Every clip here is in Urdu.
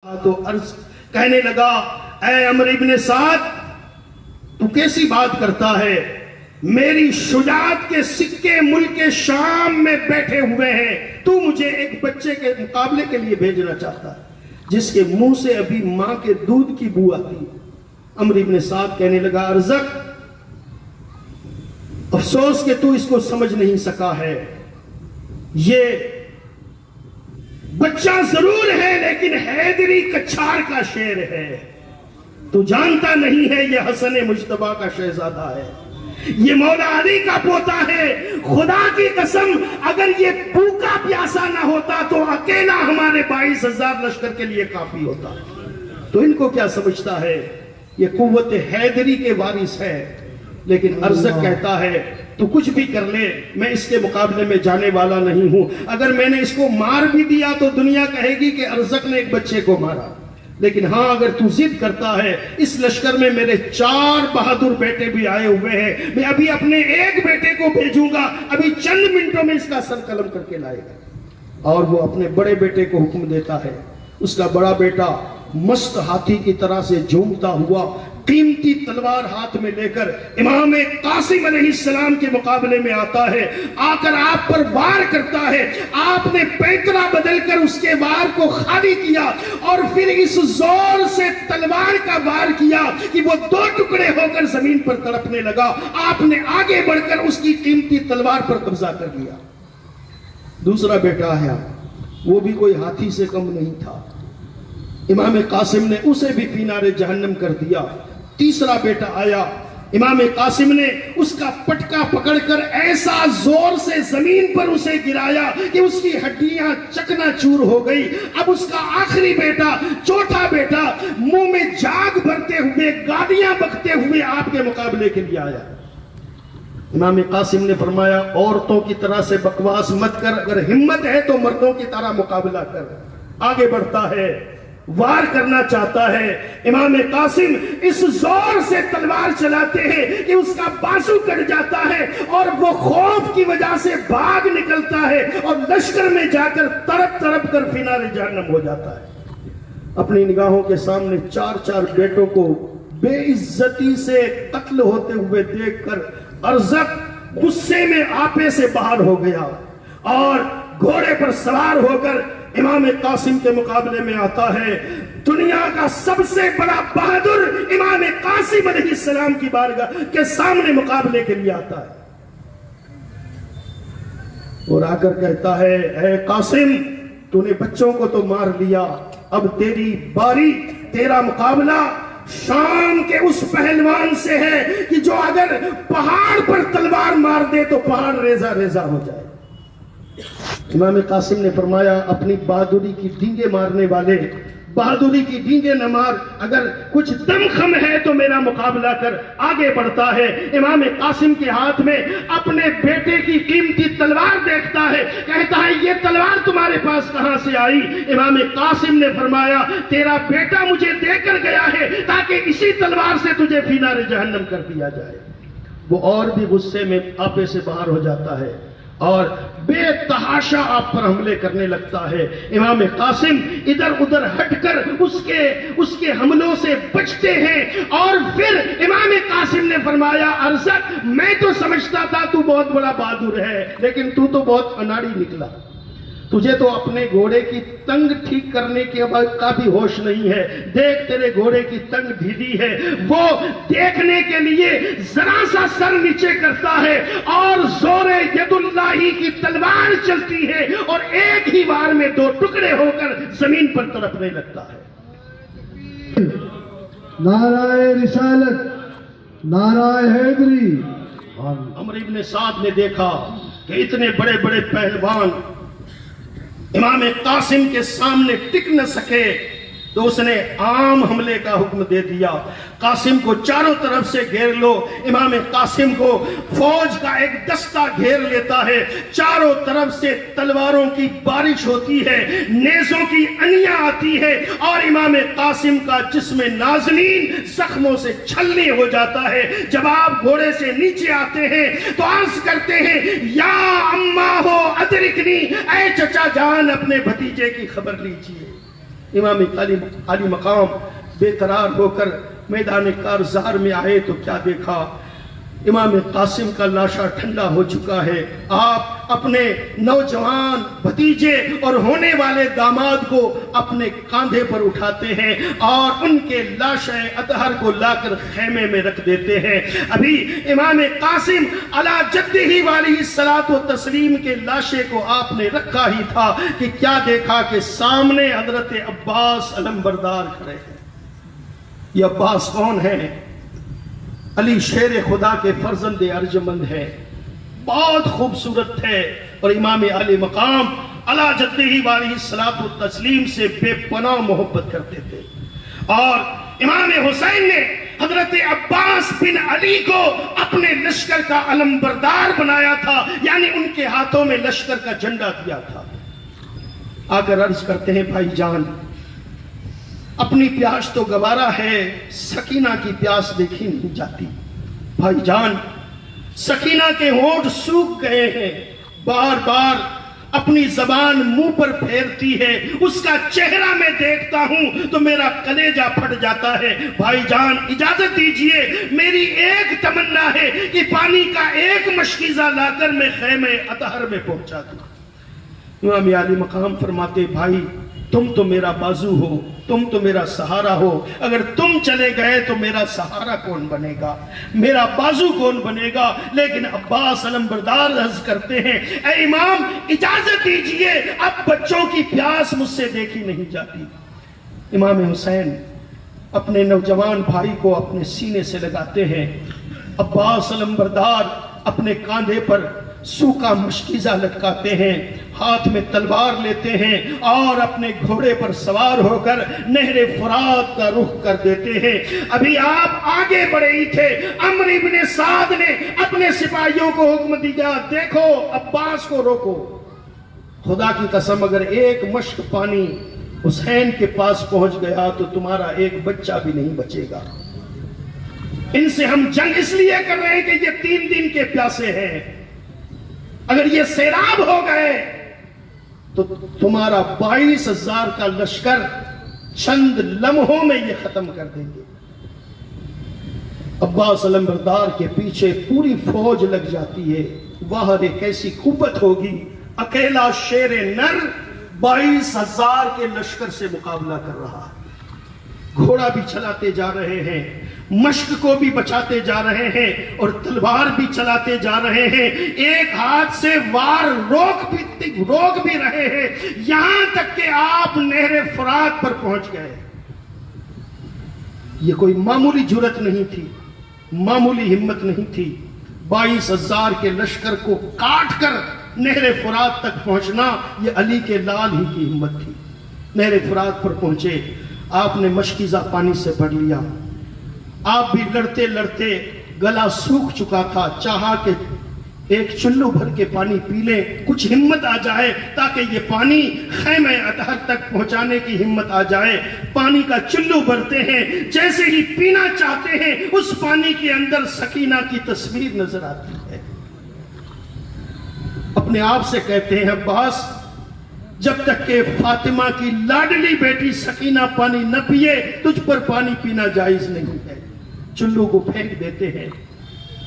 تو عرض کہنے لگا اے عمر ابن سعد تو کیسی بات کرتا ہے، میری شجاعت کے سکے ملک شام میں بیٹھے ہوئے ہیں، تو مجھے ایک بچے کے مقابلے کے لیے بھیجنا چاہتا ہے جس کے منہ سے ابھی ماں کے دودھ کی بو آتی۔ عمر ابن سعد کہنے لگا ارزق افسوس کہ تو اس کو سمجھ نہیں سکا ہے، یہ بچہ ضرور ہے لیکن حیدری کچھار کا شیر ہے، تو جانتا نہیں ہے یہ حسن مجتبیٰ کا شہزادہ ہے، یہ مولا علی کا پوتا ہے، خدا کی قسم اگر یہ بھوکا پیاسا نہ ہوتا تو اکیلا ہمارے 22,000 لشکر کے لیے کافی ہوتا۔ تو ان کو کیا سمجھتا ہے یہ قوت حیدری کے وارث ہے، لیکن ارزق کہتا ہے تو کچھ بھی کر لے میں اس کے مقابلے میں جانے والا نہیں ہوں، اگر میں نے اس کو مار بھی دیا تو دنیا کہے گی کہ ارزق نے ایک بچے کو مارا، لیکن ہاں اگر تو ضد کرتا ہے اس لشکر میں میرے 4 بہادر بیٹے بھی آئے ہوئے ہیں، میں ابھی اپنے ایک بیٹے کو بھیجوں گا، ابھی چند منٹوں میں اس کا سر قلم کر کے لائے گا۔ اور وہ اپنے بڑے بیٹے کو حکم دیتا ہے، اس کا بڑا بیٹا مست ہاتھی کی طرح سے جھومتا ہوا قیمتی تلوار ہاتھ میں لے کر امام قاسم علیہ السلام کے مقابلے میں آتا ہے، آ کر آپ پر وار کرتا ہے، آپ نے پیکرا بدل کر اس کے وار کو خالی کیا اور پھر اس زور سے تلوار کا وار کیا کہ وہ 2 ٹکڑے ہو کر زمین پر تڑپنے لگا، آپ نے آگے بڑھ کر اس کی قیمتی تلوار پر قبضہ کر لیا۔ دوسرا بیٹا آیا، وہ بھی کوئی ہاتھی سے کم نہیں تھا، امام قاسم نے اسے بھی فینار جہنم کر دیا۔ تیسرا بیٹا آیا، امام قاسم نے اس کا پٹکا پکڑ کر ایسا زور سے زمین پر اسے گرایا کہ اس کی ہڈیاں چکنا چور ہو گئی۔ اب اس کا آخری بیٹا، چوتھا بیٹا منہ میں جاگ بھرتے ہوئے گالیاں بکتے ہوئے آپ کے مقابلے کے لیے آیا۔ امام قاسم نے فرمایا عورتوں کی طرح سے بکواس مت کر، اگر ہمت ہے تو مردوں کی طرح مقابلہ کر۔ آگے بڑھتا ہے، وار کرنا چاہتا ہے، امام قاسم اس زور سے تلوار چلاتے ہیں کہ اس کا بازو کٹ جاتا ہے اور وہ خوف کی وجہ سے بھاگ نکلتا ہے اور لشکر میں جا کر تڑپ تڑپ کر فینار جہنم ہو جاتا ہے۔ اپنی نگاہوں کے سامنے 4 بیٹوں کو بے عزتی سے قتل ہوتے ہوئے دیکھ کر ارزق غصے میں آپے سے باہر ہو گیا اور گھوڑے پر سوار ہو کر امام قاسم کے مقابلے میں آتا ہے۔ دنیا کا سب سے بڑا بہادر امام قاسم علیہ السلام کی بارگاہ کے سامنے مقابلے کے لیے آتا ہے اور آ کر کہتا ہے اے قاسم تو نے بچوں کو تو مار لیا، اب تیری باری، تیرا مقابلہ شام کے اس پہلوان سے ہے کہ جو اگر پہاڑ پر تلوار مار دے تو پہاڑ ریزہ ریزہ ہو جائے۔ امام قاسم نے فرمایا اپنی بہادری کی ڈینگے مارنے والے، بہادری کی ڈینگے نہ مار، اگر کچھ دم خم ہے تو میرا مقابلہ کر۔ آگے بڑھتا ہے، امام قاسم کے ہاتھ میں اپنے بیٹے کی قیمتی تلوار دیکھتا ہے، کہتا ہے یہ تلوار تمہارے پاس کہاں سے آئی؟ امام قاسم نے فرمایا تیرا بیٹا مجھے دے کر گیا ہے تاکہ اسی تلوار سے تجھے فینار جہنم کر دیا جائے۔ وہ اور بھی غصے میں آپے سے باہر ہو جاتا ہے اور بے تحاشا آپ پر حملے کرنے لگتا ہے۔ امام قاسم ادھر ادھر ہٹ کر اس کے حملوں سے بچتے ہیں اور پھر امام قاسم نے فرمایا ارزق میں تو سمجھتا تھا تو بہت بڑا بہادر ہے لیکن تو بہت اناڑی نکلا، تجھے تو اپنے گھوڑے کی تنگ ٹھیک کرنے کا بھی ہوش نہیں ہے، دیکھ تیرے گھوڑے کی تنگ ڈھیلی ہے۔ وہ دیکھنے کے لیے ذرا سا سر نیچے کرتا ہے اور زور ید اللہ کی تلوار چلتی ہے اور ایک ہی وار میں 2 ٹکڑے ہو کر زمین پر تڑپنے لگتا ہے۔ نعرہ رسالت، نعرہ حیدری۔ عمر ابن سعد نے دیکھا کہ اتنے بڑے بڑے پہلوان امام قاسم کے سامنے ٹک نہ سکے تو اس نے عام حملے کا حکم دے دیا، قاسم کو چاروں طرف سے گھیر لو۔ امام قاسم کو فوج کا ایک دستہ گھیر لیتا ہے، چاروں طرف سے تلواروں کی بارش ہوتی ہے، نیزوں کی انیاں آتی ہے اور امام قاسم کا جسم نازنین زخموں سے چھلنی ہو جاتا ہے۔ جب آپ گھوڑے سے نیچے آتے ہیں تو عرض کرتے ہیں یا اماں ہو ادرکنی، اے چچا جان اپنے بھتیجے کی خبر لیجئے۔ امام علی مقام بے قرار ہو کر میدان کارزار میں آئے تو کیا دیکھا؟ امام قاسم کا لاشا ٹھنڈا ہو چکا ہے۔ آپ اپنے نوجوان بھتیجے اور ہونے والے داماد کو اپنے کاندھے پر اٹھاتے ہیں اور ان کے لاشِ اطہر کو لا کر خیمے میں رکھ دیتے ہیں۔ ابھی امام قاسم علی جدہ علیہ الصلاۃ والتسلیم کے لاشے کو آپ نے رکھا ہی تھا کہ کیا دیکھا کہ سامنے حضرت عباس علمبردار کھڑے ہیں۔ یہ عباس کون ہے؟ علی شیر خدا کے فرزند ارجمند ہے، بہت خوبصورت ہے، اور امام علی مقام علی جدہ علیہ الصلاۃ والتسلیم سے بے پناہ محبت کرتے تھے۔ اور امام حسین نے حضرت عباس بن علی کو اپنے لشکر کا علمبردار بنایا تھا، یعنی ان کے ہاتھوں میں لشکر کا جھنڈا دیا تھا۔ آ کر عرض کرتے ہیں بھائی جان اپنی پیاس تو گوارا ہے، سکینہ کی پیاس دیکھی نہیں جاتی۔ بھائی جان سکینہ کے ہونٹ سوکھ گئے ہیں، بار بار اپنی زبان منہ پر پھیرتی ہے، اس کا چہرہ میں دیکھتا ہوں تو میرا کلیجہ پھٹ جاتا ہے۔ بھائی جان اجازت دیجئے، میری ایک تمنا ہے کہ پانی کا ایک مشکیزہ لا کر میں خیمے اطہر میں پہنچا دوں۔ امام علی مقام فرماتے بھائی تم تو میرا بازو ہو، تم تو میرا سہارا ہو، اگر تم چلے گئے تو میرا سہارا کون بنے گا، میرا بازو کون بنے گا؟ لیکن عباس علمبردار عرض کرتے ہیں اے امام اجازت دیجئے، اب بچوں کی پیاس مجھ سے دیکھی نہیں جاتی۔ امام حسین اپنے نوجوان بھائی کو اپنے سینے سے لگاتے ہیں، عباس علمبردار اپنے کاندھے پر سوکھا مشکیزہ لٹکاتے ہیں، ہاتھ میں تلوار لیتے ہیں اور اپنے گھوڑے پر سوار ہو کر نہر فرات کا رخ کر دیتے ہیں۔ ابھی آپ آگے بڑھے ہی تھے، عمرو بن سعد نے اپنے سپاہیوں کو حکم دیا دیکھو عباس کو روکو، خدا کی قسم اگر ایک مشک پانی حسین کے پاس پہنچ گیا تو تمہارا ایک بچہ بھی نہیں بچے گا۔ ان سے ہم جنگ اس لیے کر رہے ہیں کہ یہ 3 دن کے پیاسے ہیں، اگر یہ سیراب ہو گئے تو تمہارا 22,000 کا لشکر چند لمحوں میں یہ ختم کر دیں گے۔ عباس علمبردار کے پیچھے پوری فوج لگ جاتی ہے، باہر ایک ایسی قوت ہوگی، اکیلا شیر نر 22,000 کے لشکر سے مقابلہ کر رہا، گھوڑا بھی چلاتے جا رہے ہیں، مشق کو بھی بچاتے جا رہے ہیں اور تلوار بھی چلاتے جا رہے ہیں، ایک ہاتھ سے وار روک بھی رہے ہیں، یہاں تک کہ آپ نہر فرات پر پہنچ گئے۔ یہ کوئی معمولی جرت نہیں تھی، معمولی ہمت نہیں تھی، 22,000 کے لشکر کو کاٹ کر نہر فرات تک پہنچنا یہ علی کے لال ہی کی ہمت تھی۔ نہر فرات پر پہنچے، آپ نے مشکیزہ پانی سے بھر لیا، آپ بھی لڑتے لڑتے گلا سوکھ چکا تھا، چاہا کہ ایک چلو بھر کے پانی پی لیں، کچھ ہمت آ جائے تاکہ یہ پانی خیمہ اطہر تک پہنچانے کی ہمت آ جائے۔ پانی کا چلو بھرتے ہیں، جیسے ہی پینا چاہتے ہیں اس پانی کے اندر سکینہ کی تصویر نظر آتی ہے۔ اپنے آپ سے کہتے ہیں عباس جب تک کہ فاطمہ کی لاڈلی بیٹی سکینہ پانی نہ پیے تجھ پر پانی پینا جائز نہیں ہے۔ چلو کو پھینک دیتے ہیں،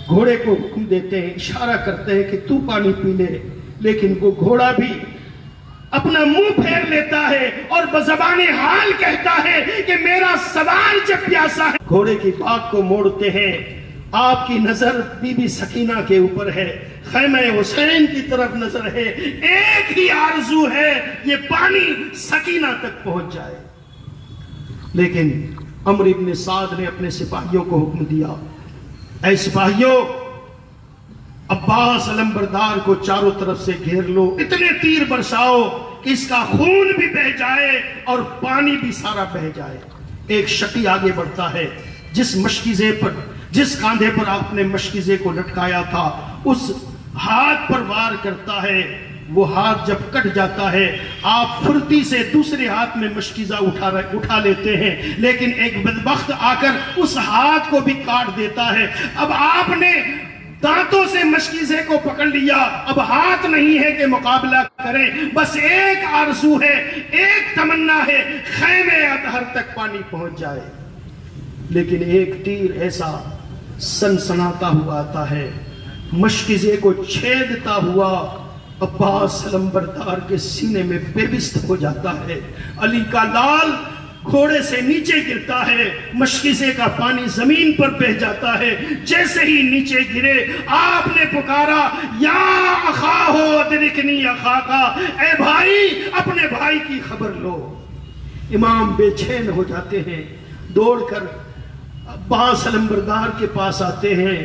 گھوڑے کو حکم دیتے ہیں، اشارہ کرتے ہیں کہ تو پانی پی لے، لیکن وہ گھوڑا بھی اپنا منہ پھیر لیتا ہے اور بزبان حال کہتا ہے کہ میرا سوار جب پیاسا ہے۔ گھوڑے کی باگ کو موڑتے ہیں، آپ کی نظر بی بی سکینہ کے اوپر ہے، خیمہ حسین کی طرف نظر ہے، ایک ہی آرزو ہے یہ پانی سکینہ تک پہنچ جائے۔ لیکن عمرو بن سعد نے اپنے سپاہیوں کو حکم دیا اے سپاہیوں عباس علمبردار کو چاروں طرف سے گھیر لو، اتنے تیر برساؤ کہ اس کا خون بھی بہہ جائے اور پانی بھی سارا بہہ جائے۔ ایک شقی آگے بڑھتا ہے، جس مشکیزے پر جس کاندھے پر آپ نے مشکیزے کو لٹکایا تھا اس ہاتھ پر وار کرتا ہے، وہ ہاتھ جب کٹ جاتا ہے آپ پھرتی سے دوسرے ہاتھ میں مشکیزہ اٹھا لیتے ہیں، لیکن ایک بدبخت آ کر اس ہاتھ کو بھی کاٹ دیتا ہے۔ اب آپ نے دانتوں سے مشکیزے کو پکڑ لیا، اب ہاتھ نہیں ہے کہ مقابلہ کریں، بس ایک آرزو ہے، ایک تمنا ہے، خیمے اطہر تک پانی پہنچ جائے۔ لیکن ایک تیر ایسا سنسناتا ہوا آتا ہے، مشکیزے کو چھیدتا ہوا عباس علمبردار کے سینے میں پیوست ہو جاتا ہے۔ علی کا لال گھوڑے سے نیچے گرتا ہے، مشکیزے کا پانی زمین پر بہہ جاتا ہے۔ جیسے ہی نیچے گرے آپ نے پکارا، یا اخاہو ادرکنی اخاکا، اے بھائی اپنے بھائی کی خبر لو۔ امام بے چین ہو جاتے ہیں، دوڑ کر عباس علمبردار کے پاس آتے ہیں۔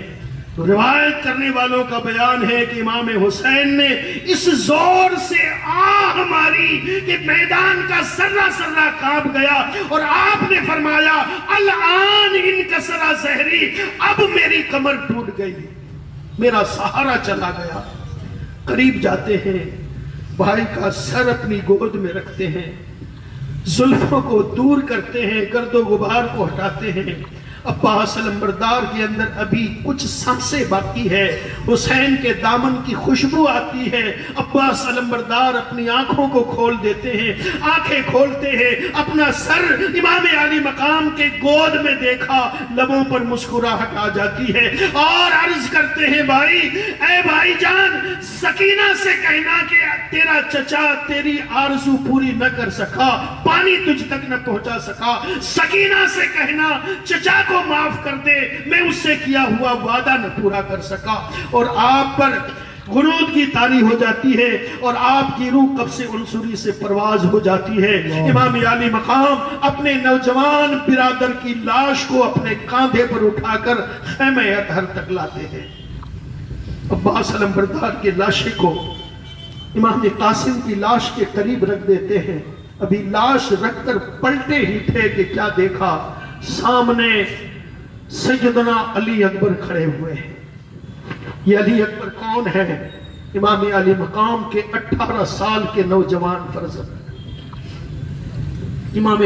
روایت کرنے والوں کا بیان ہے کہ امام حسین نے اس زور سے آہ ماری کہ میدان کا سرہ سرہ کانپ گیا، اور آپ نے فرمایا، الآن انکسر ظہری، اب میری کمر ٹوٹ گئی، میرا سہارا چلا گیا۔ قریب جاتے ہیں، بھائی کا سر اپنی گود میں رکھتے ہیں، زلفوں کو دور کرتے ہیں، گرد و غبار کو ہٹاتے ہیں۔ عباس علمبردار کے اندر ابھی کچھ سانسیں باقی ہے، حسین کے دامن کی خوشبو آتی ہے۔ عباس علمبردار اپنی آنکھوں کو کھول دیتے ہیں، آنکھیں کھولتے ہیں، اپنا سر امام علی مقام کے گود میں دیکھا، لبوں پر مسکراہٹ آ جاتی ہے، اور عرض کرتے ہیں، بھائی اے بھائی جان، سکینہ سے کہنا کہ تیرا چچا تیری آرزو پوری نہ کر سکا، پانی تجھ تک نہ پہنچا سکا، سکینہ سے کہنا چچا کو معاف کر دے، میں اس سے کیا ہوا وعدہ نہ پورا کر سکا۔ اور آپ پر غنود کی طاری ہو جاتی ہے، اور آپ کی روح قبض عنصری سے پرواز ہو جاتی ہے۔ امام علی مقام اپنے نوجوان برادر کی لاش کو اپنے کاندھے پر اٹھا کر خیمہ اطہر تک لاتے ہیں۔ عباس علمبردار کی لاشیں کو امام قاسم کی لاش کے قریب رکھ دیتے ہیں۔ ابھی لاش رکھ کر پلٹے ہی تھے کہ کیا دیکھا، سامنے سیدنا علی اکبر کھڑے ہوئے ہیں۔ یہ علی اکبر کون ہے؟ امام علی مقام کے 18 سال کے نوجوان فرزند، امام